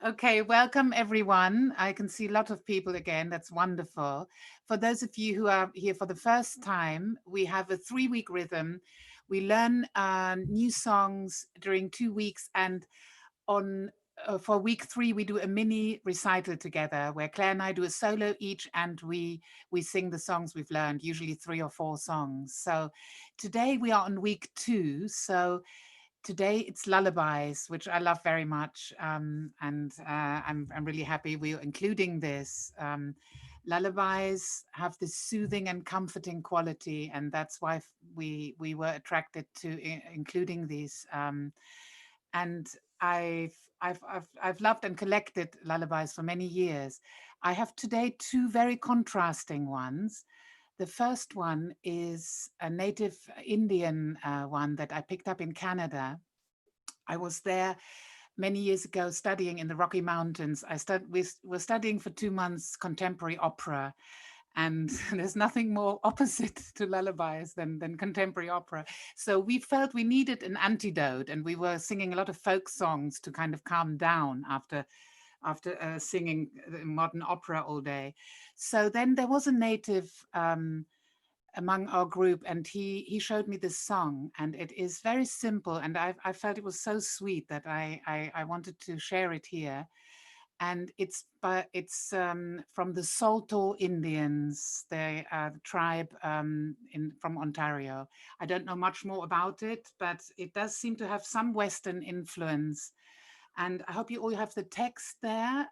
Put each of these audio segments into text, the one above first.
Okay, welcome everyone. I can see a lot of people again. That's wonderful. For those of you who are here for the first time, we have a 3-week rhythm. We learn new songs during 2 weeks, and on for week 3 we do a mini recital together where Claire and I do a solo each, and we sing the songs we've learned, usually 3 or 4 songs. So today we are on week 2. So today it's lullabies, which I love very much, and I'm really happy we're including this. Lullabies have this soothing and comforting quality, and that's why we were attracted to including these. And I've loved and collected lullabies for many years. I have today 2 very contrasting ones. The first one is a native Indian one that I picked up in Canada. I was there many years ago studying in the Rocky Mountains. We were studying for 2 months contemporary opera, and there's nothing more opposite to lullabies than contemporary opera. So we felt we needed an antidote, and we were singing a lot of folk songs to kind of calm down after singing modern opera all day. So then there was a native among our group, and he showed me this song, and it is very simple, and I felt it was so sweet that I wanted to share it here. And it's from the Saulteaux Indians. They are the tribe from Ontario. I don't know much more about it, but it does seem to have some Western influence. And I hope you all have the text there.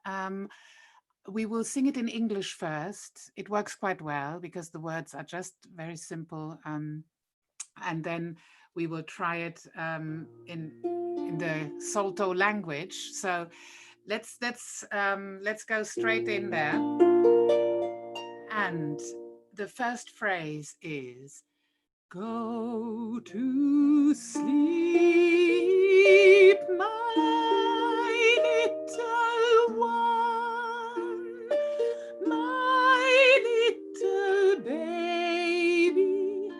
We will sing it in English first. It works quite well because the words are just very simple. And then we will try it in the Saulteaux language. So let's go straight in there. And the first phrase is go to sleep, my little one, my little baby,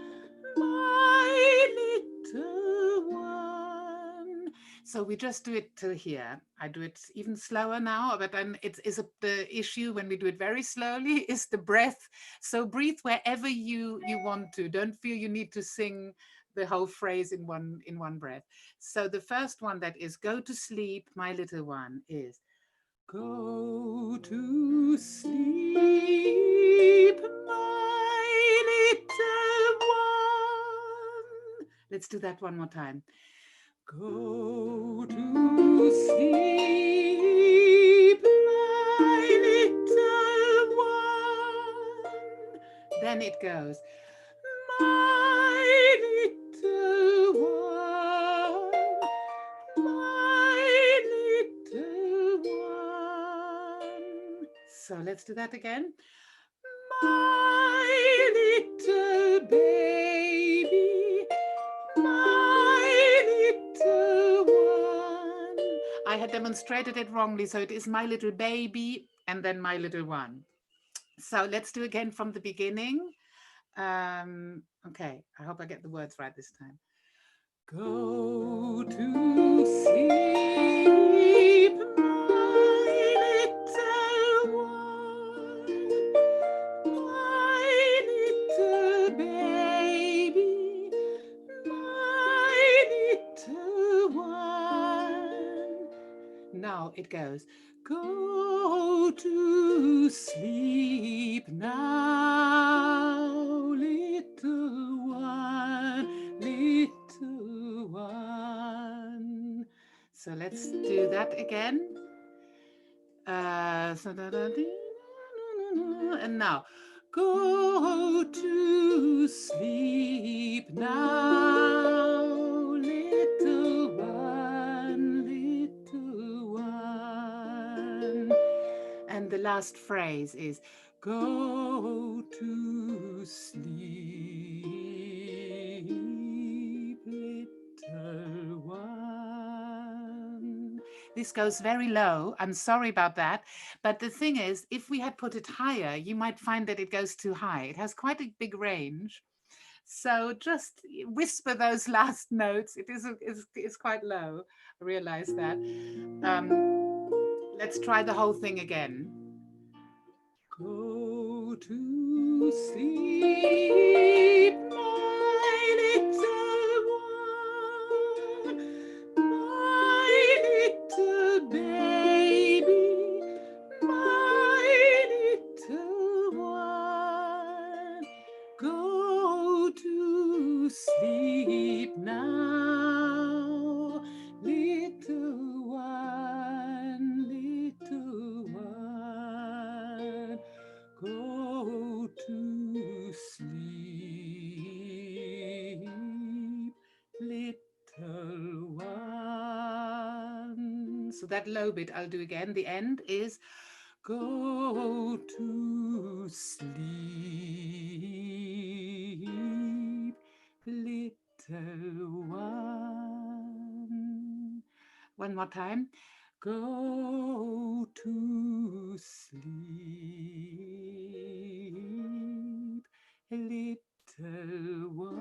my little one. So we just do it till here. I do it even slower now, but then the issue when we do it very slowly is the breath. So breathe wherever you want to. Don't feel you need to sing the whole phrase in one breath. So the first one, that is go to sleep, my little one, is go to sleep, my little one. Let's do that one more time. Go to sleep, my little one. Then it goes, my little one, my little one. So let's do that again. My little baby, my little one. I had demonstrated it wrongly, so it is my little baby and then my little one. So let's do again from the beginning. Okay, I hope I get the words right this time. Go to sleep, my little one, my little baby, my little one. Now it goes, go to sleep now, little one, little one. So let's do that again. And now, go to sleep now, little one, little one. And the last phrase is go to sleep, little one. This goes very low. I'm sorry about that. But the thing is, if we had put it higher, you might find that it goes too high. It has quite a big range. So just whisper those last notes. It's quite low. I realize that. Let's try the whole thing again. Go to sleep, my little one, my little baby, my little one. Go to sleep now, little one, little one. Go to sleep, little one. So that low bit I'll do again. The end is go to sleep, little one. One more time. Go to sleep, little one.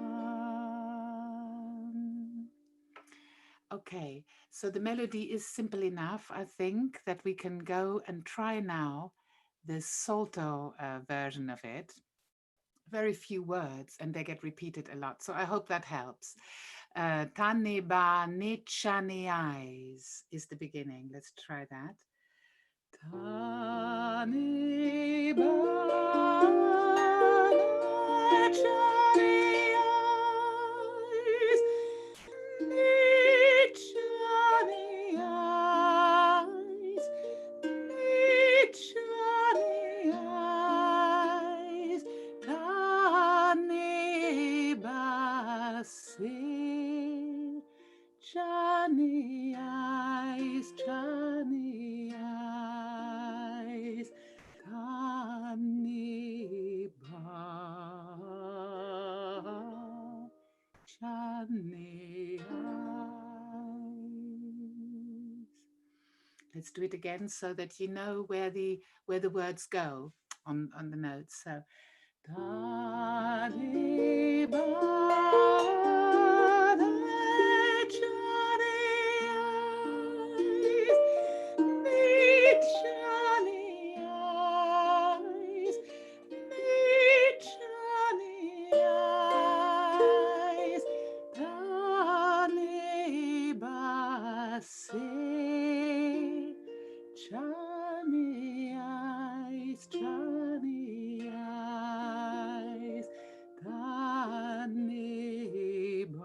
Okay, so the melody is simple enough, I think, that we can go and try now the solto version of it. Very few words and they get repeated a lot. So I hope that helps. Tah Ne Bah eyes is the beginning. Let's try that. Tah Ne Bah eyes, eyes, Tah Ne Bah Johnny eyes, Johnny eyes, Tah Ne Bah, Johnny eyes. Let's do it again so that you know where the words go on the notes. So Tah Ne Bah, Johnny eyes, meet Johnny eyes, meet Johnny eyes, Tah Ne Bah say, Johnny eyes, Johnny eyes, Tah Ne Bah,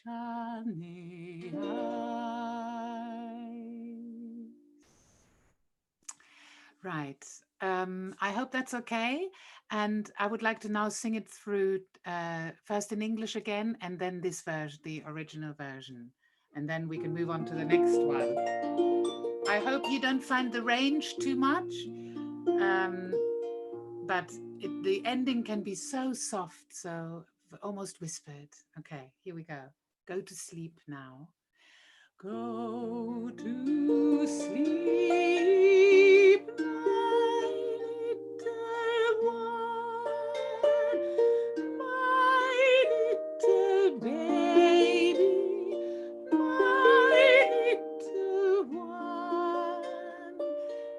Johnny eyes. Right. I hope that's okay. And I would like to now sing it through first in English again, and then this version, the original version. And then we can move on to the next one. I hope you don't find the range too much, but the ending can be so soft, so almost whispered. Okay, here we go. Go to sleep now. Go to sleep, my little one, my little baby, my little one.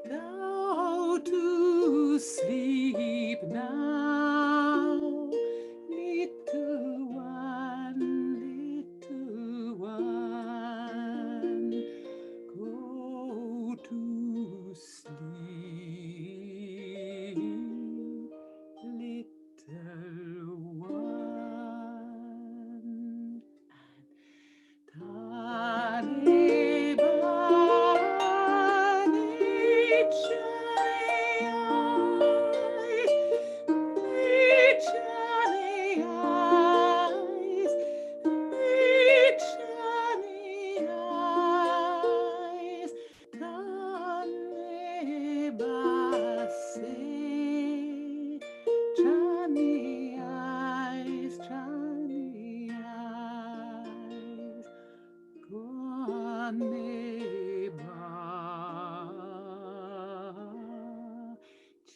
Go to sleep now, little one, little one. Go to sleep, little one. Tah Ne Bah, Johnny eyes, Johnny eyes, Johnny eyes, Tah Ne Bah say, Johnny eyes, Johnny eyes, Tah Ne Bah,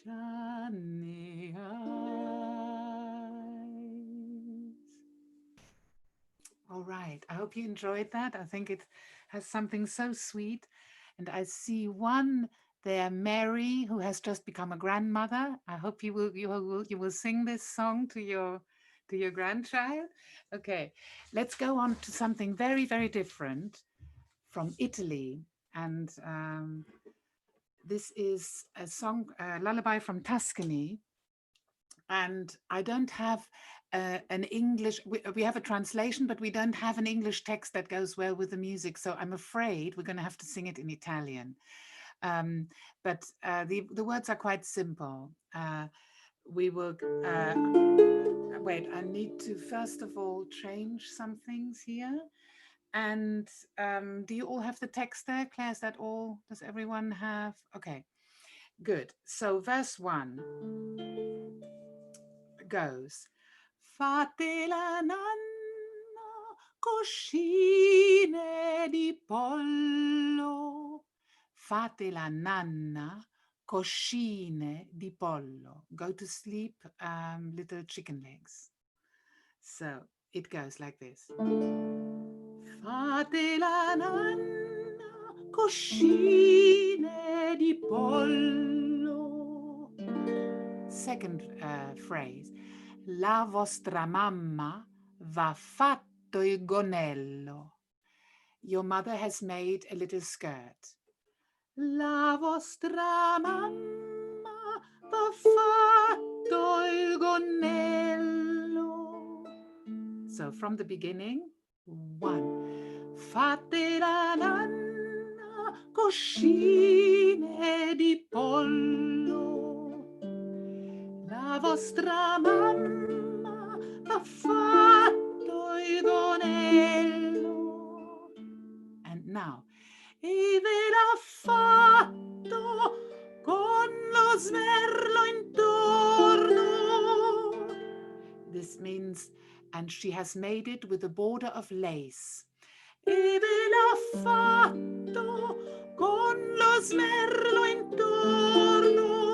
Johnny eyes. All right. I hope you enjoyed that. I think has something so sweet. And I see one there, Mary, who has just become a grandmother. I hope you will sing this song to your grandchild. Okay, let's go on to something very, very different from Italy. And this is a song, a lullaby from Tuscany. And I don't have an English, we have a translation, but we don't have an English text that goes well with the music. So I'm afraid we're going to have to sing it in Italian. But the words are quite simple. We will, wait, I need to first of all change some things here. And do you all have the text there? Claire, is that all? Does everyone have? Okay, good. So verse 1 goes, fate la nanna coscine di pollo. Fate la nanna coscine di pollo. Go to sleep, little chicken legs. So it goes like this. Fate la nanna coscine di pollo. Second phrase. La vostra mamma va fatto il gonnello. Your mother has made a little skirt. La vostra mamma va fatto il gonnello. So from the beginning, 1. Fate la nanna coscine di pollo. La vostra mamma ha fatto il gonnello. And now, e ve l'ha fatto con lo smerlo intorno. This means, and she has made it with a border of lace. E ve l'ha fatto con lo smerlo intorno.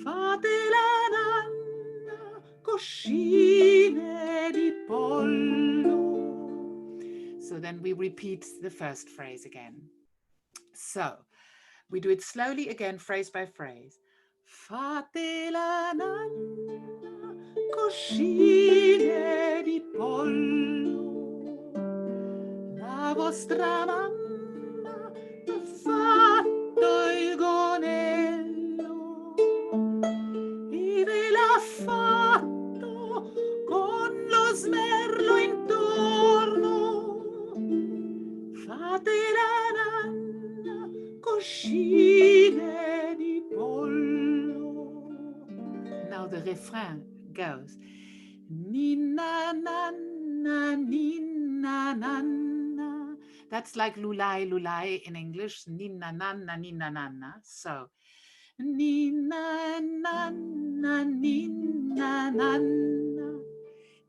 Fate la nanna coscine di pollo. So then we repeat the first phrase again. So we do it slowly again, phrase by phrase. Fate la nanna coscine di pollo. La vostra mamma ha fatto il gonnello. E ve l'ha fatto con lo smerlo intorno. Fate la nanna coscine di pollo. Now the refrain goes. Ninna nanna, ninna nanna. That's like lulai lulai in English. Ninna nanna, ninna nanna. So ninna nanna, ninna nanna.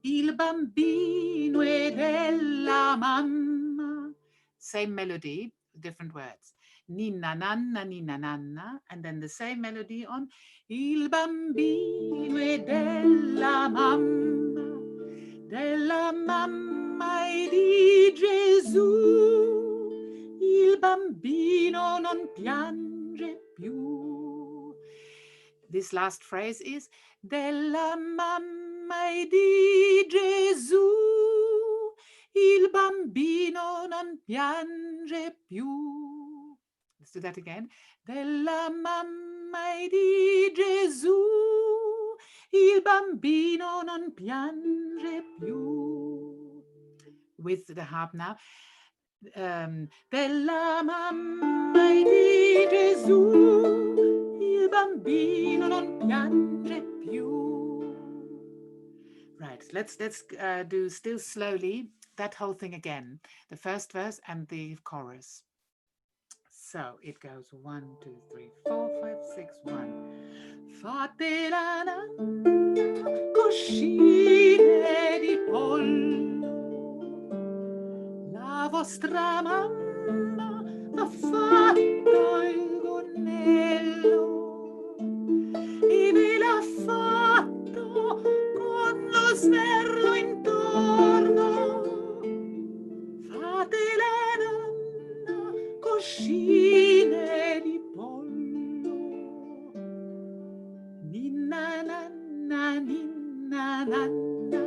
Il bambino è della mamma. Same melody, different words. Ninna nanna, ninna nanna. And then the same melody on il bambino è della mamma e di Gesù. Il bambino non piange più. This last phrase is della mamma e di Gesù. Il bambino non piange più. Let's do that again. Della mamma e di Gesù. Il bambino non piange più. With the harp now. Della mamma e di Gesù. Il bambino non piange più. Right, let's do still slowly that whole thing again. The first verse and the chorus. So it goes 1, 2, 3, 4, 5, 6, 1. Fate la nanna coscine di pollo. La vostra mamma ha fatto il gonnello. E ve l'ha fatto con lo smerlo intorno. Fate coscine di pollo. Ninna nanna, ninna nanna,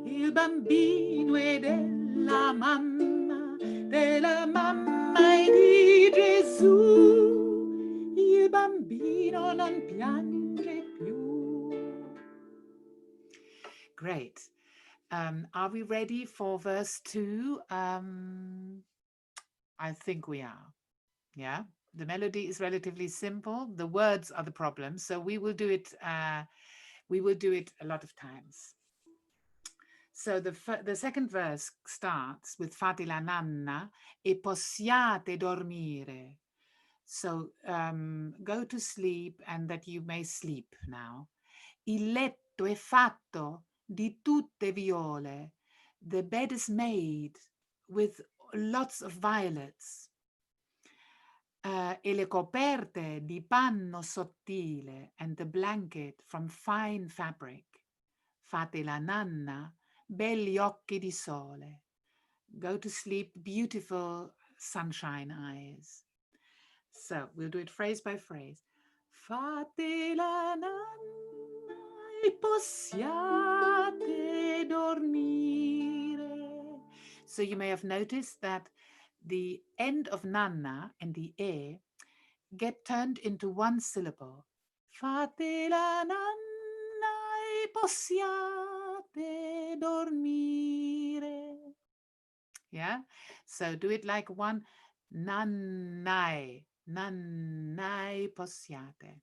il bambino è della mamma e di Gesù. Il bambino non piange più. Great. Are we ready for verse 2? I think we are. Yeah. The melody is relatively simple. The words are the problem. So we will do it. We will do it a lot of times. So the second verse starts with fate la nanna e possiate dormire. So go to sleep and that you may sleep now. Il letto è fatto di tutte viole. The bed is made with lots of violets. E le coperte di panno sottile, and the blanket from fine fabric. Fate la nanna, begli occhi di sole. Go to sleep, beautiful sunshine eyes. So we'll do it phrase by phrase. Fate la nanna e possiate dormire. So you may have noticed that the end of nanna and the e get turned into one syllable. Fate la nanna e possiate dormire. Yeah, so do it like one. Nannai, nannai possiate.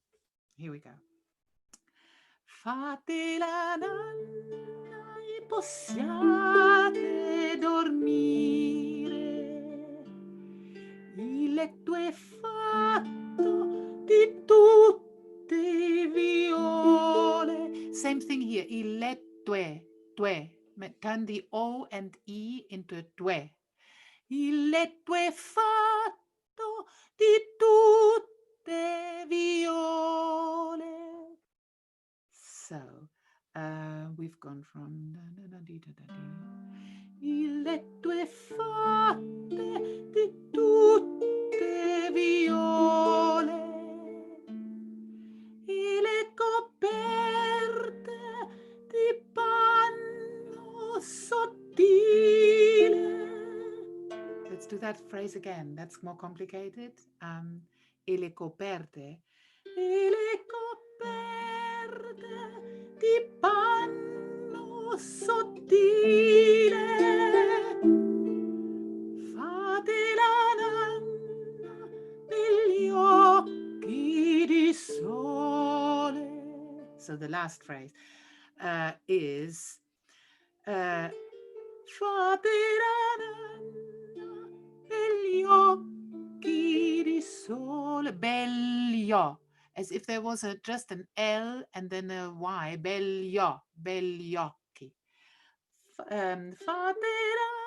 Here we go. Fate la nanna e possiate dormire. Il letto è fatto di tutte viole. Same thing here. Il letto è, tue. Turn the O and E into tue. Il letto è fatto di tutte viole. So, we've gone from il letto è fatto di tutte viole e le coperte di panno sottile. Let's do that phrase again. That's more complicated. E le coperte di panno sottile. Fate la nanna negli occhi di sole. So the last phrase is fate la nanna negli occhi di sole. Bello. As if there was just an L and then a Y. Bello, begli occhi. Fate la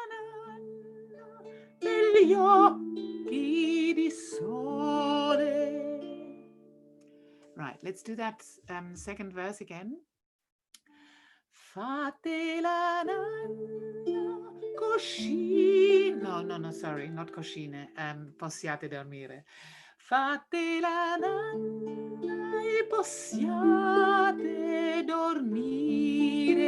nanna negli occhi di sole. Right, let's do that second verse again. Fate la nanna coscine. No, sorry, not coscine. Possiate dormire. Fate la nanna e possiate dormire.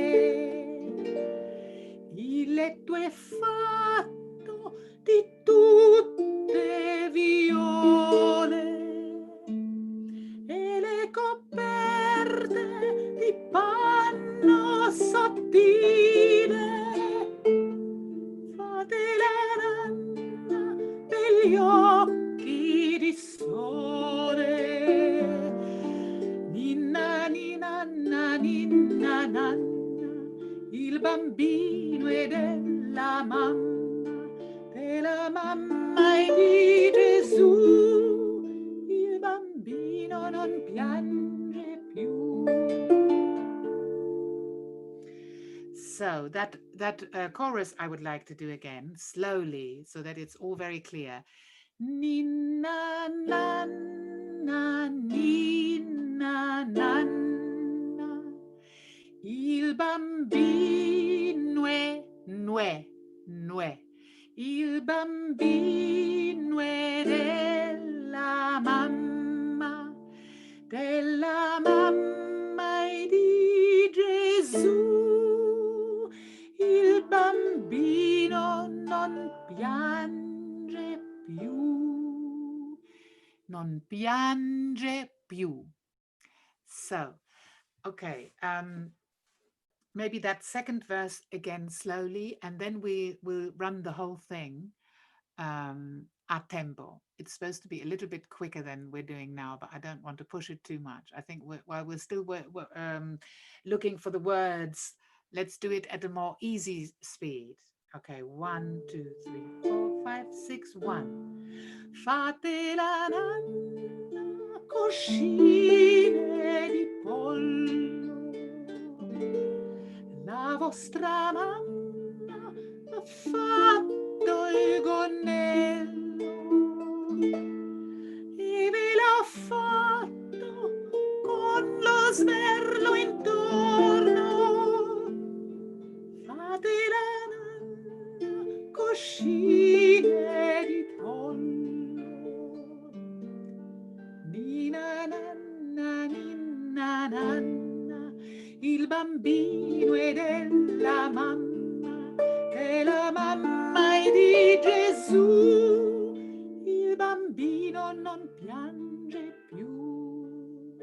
Il letto è fatto di tutte viole e le coperte di panno sottile. Fate la nanna degli occhi di sole. Ninna, ninna, ninna, nanna, il bambino è della mamma e di Gesù. Il bambino non piange più. So that chorus I would like to do again, slowly, so that it's all very clear. Ninna, nanna, ninna, nanna, il bambino è, nue, il bambino bambino e della mamma e di Gesù. Il bambino non piange più, non piange più. So, okay, maybe that second verse again slowly, and then we will run the whole thing a tempo. It's supposed to be a little bit quicker than we're doing now, but I don't want to push it too much. I think while we're still looking for the words, let's do it at a more easy speed. Okay, 1, 2, 3, 4, 5, 6, 1. Fate la nanna coscine di pollo, la vostra mamma ha fatto il gonnello e ve l'ha fatto con lo smerlo intorno. Fate la nanna coscine di pollo. Ninna, nanna, ninna, nanna, il bambino è della mamma e di Gesù. Il bambino non piange più.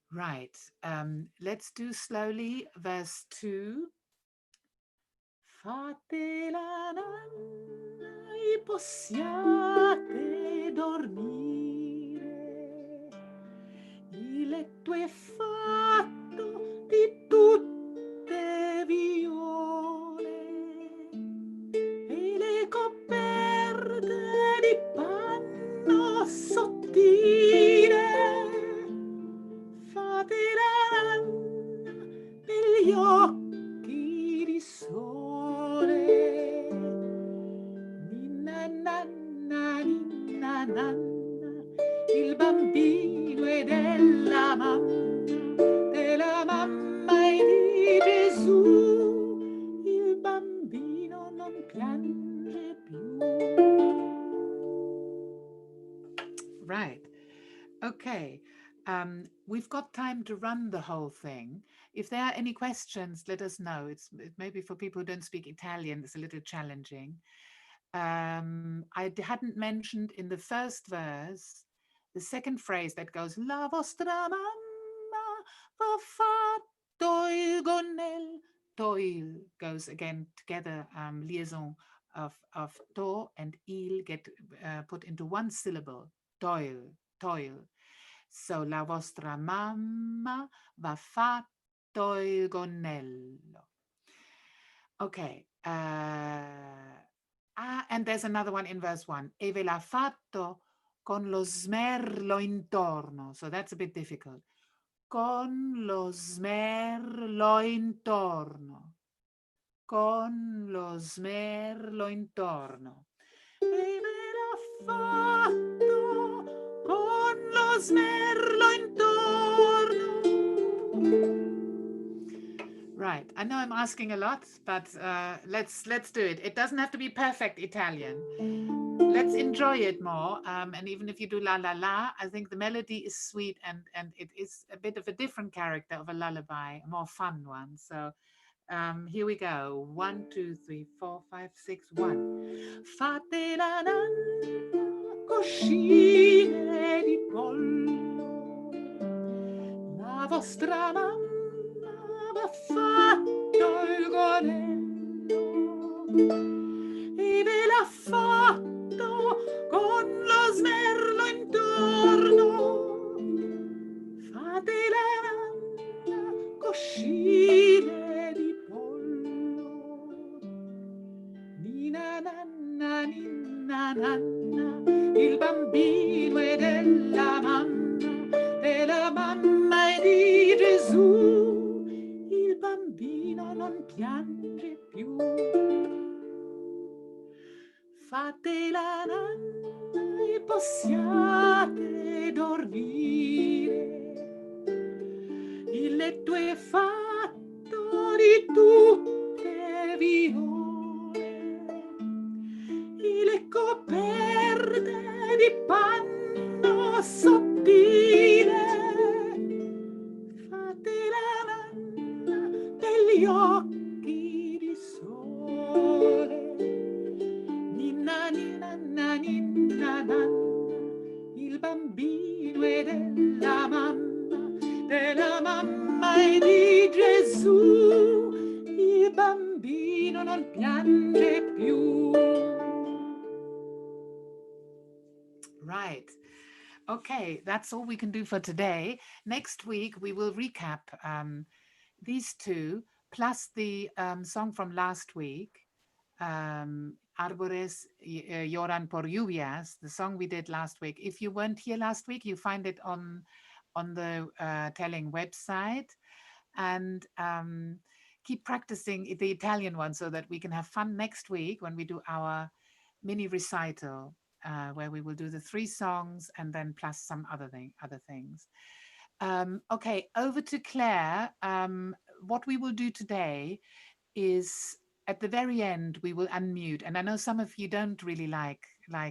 Right, let's do slowly verse 2. Fate la nanna e possiate dormire. Il letto è fatto di tutte viole e le coperte di panno sottile. Fate la nanna negli occhi di sole. Ninna, nanna, ninna, nanna, il bambino è della mamma e di Gesù. Il bambino non piange più. Right. Okay. We've got time to run the whole thing. If there are any questions, let us know. It maybe for people who don't speak Italian, it's a little challenging. I hadn't mentioned in the first verse the second phrase that goes la vostra mamma va fatto il gonnello. Toil goes again together, liaison of to and il get put into one syllable. Toil. So la vostra mamma va fatto il gonnello. Okay. And there's another one in verse 1. E ve l'ha fatto con lo smerlo intorno. So that's a bit difficult. Con lo smerlo intorno. Con lo smerlo intorno. E ve l'ha fatto con lo smerlo intorno. Right, I know I'm asking a lot, but let's do it. It doesn't have to be perfect Italian. Let's enjoy it more. And even if you do la la la, I think the melody is sweet and it is a bit of a different character of a lullaby, a more fun one. So here we go. 1, 2, 3, 4, 5, 6, 1. Fate la nanna coscine di pollo, la vostra mamma va fatto il gonnello e ve l'ha fatto con lo smerlo intorno. Fate la nanna coscine di pollo. Ninna, nanna, ninna, nanna, il bambino è della mamma e di Gesù. Il bambino non piange più. Fate la nanna e possiate dormire. Il letto è fatto di tutte viole e le coperte di panno sottile, fate la nanna degli occhi di sole. Ninna, ninna, ninna, nanna, il bambino è della mamma e di Gesù, il bambino non piange più. Right. Okay, that's all we can do for today. Next week, we will recap these two, plus the song from last week, Arbores lloran por lluvias, the song we did last week. If you weren't here last week, you find it on the Telling website. And keep practicing the Italian one so that we can have fun next week when we do our mini recital, where we will do the 3 songs and then plus some other things. Okay, over to Claire. What we will do today is at the very end we will unmute, and I know some of you don't really like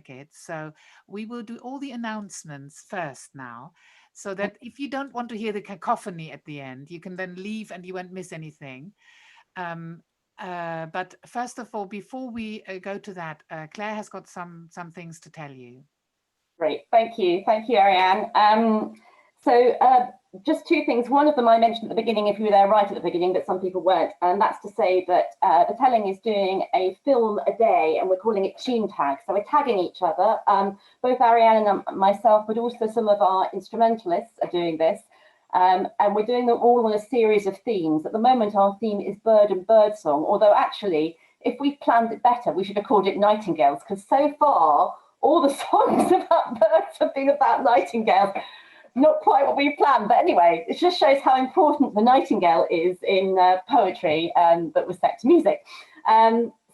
it, so we will do all the announcements first now, so that if you don't want to hear the cacophony at the end, you can then leave and you won't miss anything. But first of all, before we go to that, Claire has got some things to tell you. Great, thank you, Ariane. So just 2 things. One of them I mentioned at the beginning, if you were there right at the beginning, but some people weren't, and that's to say that the Telling is doing a film a day, and we're calling it Tune Tag. So we're tagging each other. Both Ariane and myself, but also some of our instrumentalists are doing this. And we're doing them all on a series of themes. At the moment, our theme is bird and bird song, although actually, if we planned it better, we should have called it nightingales, because so far, all the songs about birds have been about nightingales. Not quite what we planned, but anyway, it just shows how important the nightingale is in poetry that was set to music.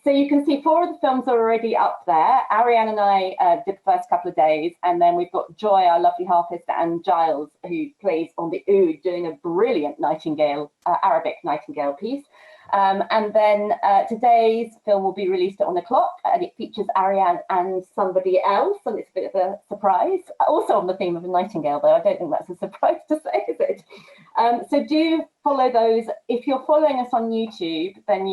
So you can see 4 of the films are already up there. Ariane and I did the first couple of days, and then we've got Joy, our lovely harpist, and Giles, who plays on the oud, doing a brilliant nightingale, Arabic nightingale piece. And then today's film will be released at 1 o'clock, and it features Ariane and somebody else, and it's a bit of a surprise. Also on the theme of a nightingale, though I don't think that's a surprise to say, is it? So do follow those. If you're following us on YouTube, then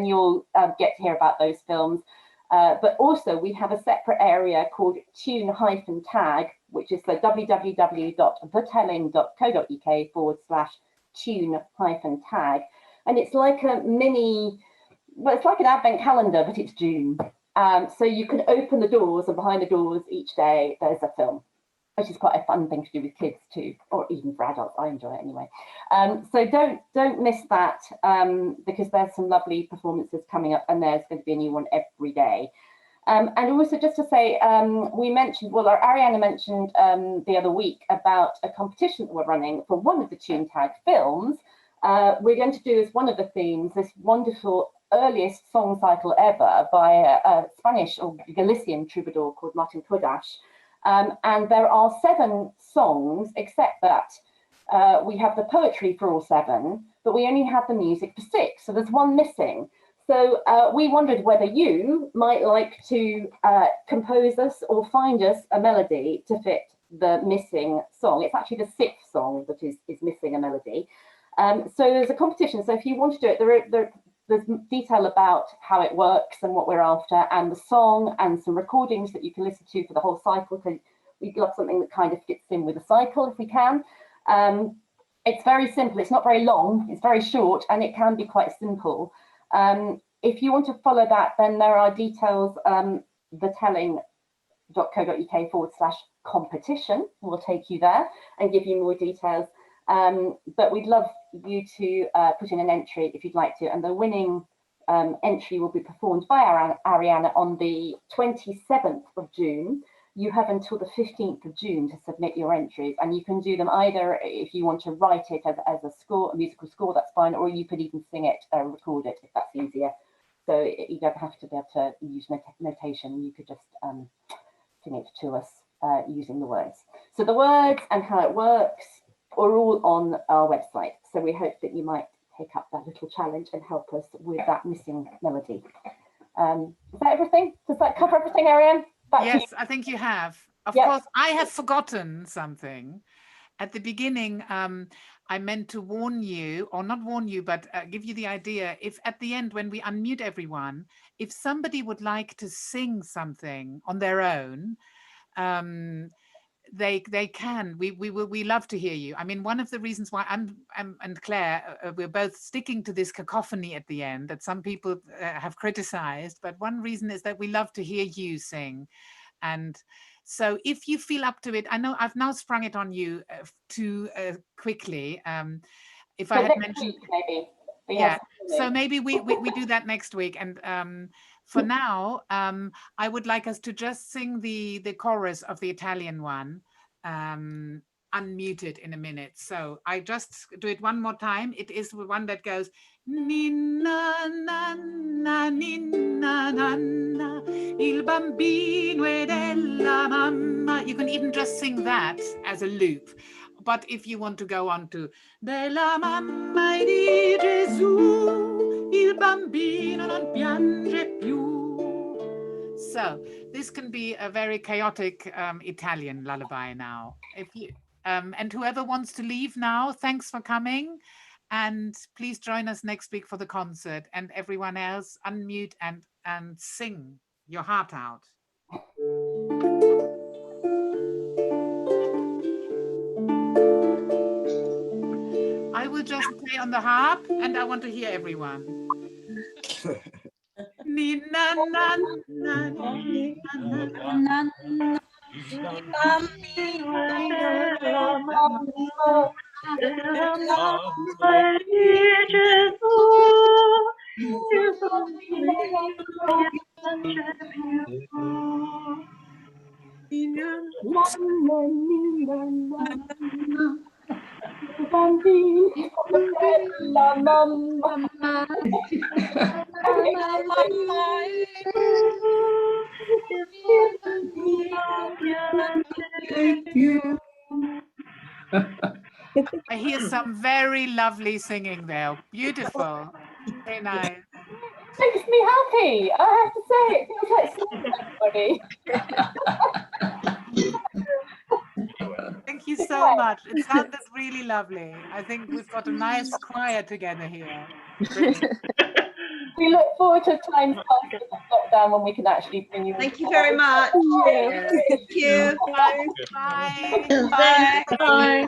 you'll get to hear about those films. But also we have a separate area called tune-tag, which is the www.thetelling.co.uk/tune-tag. And it's like a mini, well, it's like an advent calendar, but it's June. So you can open the doors, and behind the doors each day there's a film, which is quite a fun thing to do with kids too, or even for adults. I enjoy it anyway. So don't miss that, because there's some lovely performances coming up, and there's going to be a new one every day. And also just to say, we mentioned, well, Ariane mentioned the other week about a competition that we're running for one of the Tune Tag films. We're going to do as one of the themes this wonderful earliest song cycle ever by a Spanish or Galician troubadour called Martin Kodash. And there are 7 songs, except that we have the poetry for all 7, but we only have the music for 6, so there's 1 missing. So we wondered whether you might like to compose us or find us a melody to fit the missing song. It's actually the 6th song that is missing a melody. So there's a competition. So if you want to do it, there's detail about how it works and what we're after, and the song, and some recordings that you can listen to for the whole cycle. So we'd love something that kind of fits in with the cycle if we can. It's very simple. It's not very long. It's very short, and it can be quite simple. If you want to follow that, then there are details, thetelling.co.uk/competition will take you there and give you more details. But we'd love you to put in an entry if you'd like to, and the winning entry will be performed by Ariane on the 27th of June. You have until the 15th of June to submit your entries, and you can do them either if you want to write it as a score, a musical score, that's fine, or you could even sing it, record it if that's easier. So you don't have to be able to use notation, you could just sing it to us using the words. So the words and how it works are all on our website. So we hope that you might take up that little challenge and help us with that missing melody. Is that everything? Does that cover for everything, Ariane? Yes, I think you have. Of course, I have forgotten something. At the beginning, I meant to warn you, or not warn you, but give you the idea. If at the end, when we unmute everyone, if somebody would like to sing something on their own, they can. We love to hear you. I mean, one of the reasons why I'm and Claire we're both sticking to this cacophony at the end that some people have criticized, but one reason is that we love to hear you sing. And so if you feel up to it, I know I've now sprung it on you too quickly. If I had mentioned, maybe. Yeah, so maybe we do that next week. And for now, I would like us to just sing the chorus of the Italian one, unmuted in a minute. So I just do it one more time. It is the one that goes Ninna, nanna, ninna, nanna, il bambino è della mamma. You can even just sing that as a loop. But if you want to go on to della mamma e di Gesù, il bambino non piange più. So this can be a very chaotic Italian lullaby now. If you and whoever wants to leave now, thanks for coming. And please join us next week for the concert. And everyone else, unmute and sing your heart out. I will just play on the harp, and I want to hear everyone. Ninna, nanna, ninna, I hear some very lovely singing there. Beautiful. Very nice. Makes me happy. I have to say, it feels like everybody. Thank you so much. It sounded really lovely. I think we've got a nice choir together here. We look forward to times past the lockdown when we can actually bring you. Thank you very much. Thank you. Bye. Bye. Bye. Bye.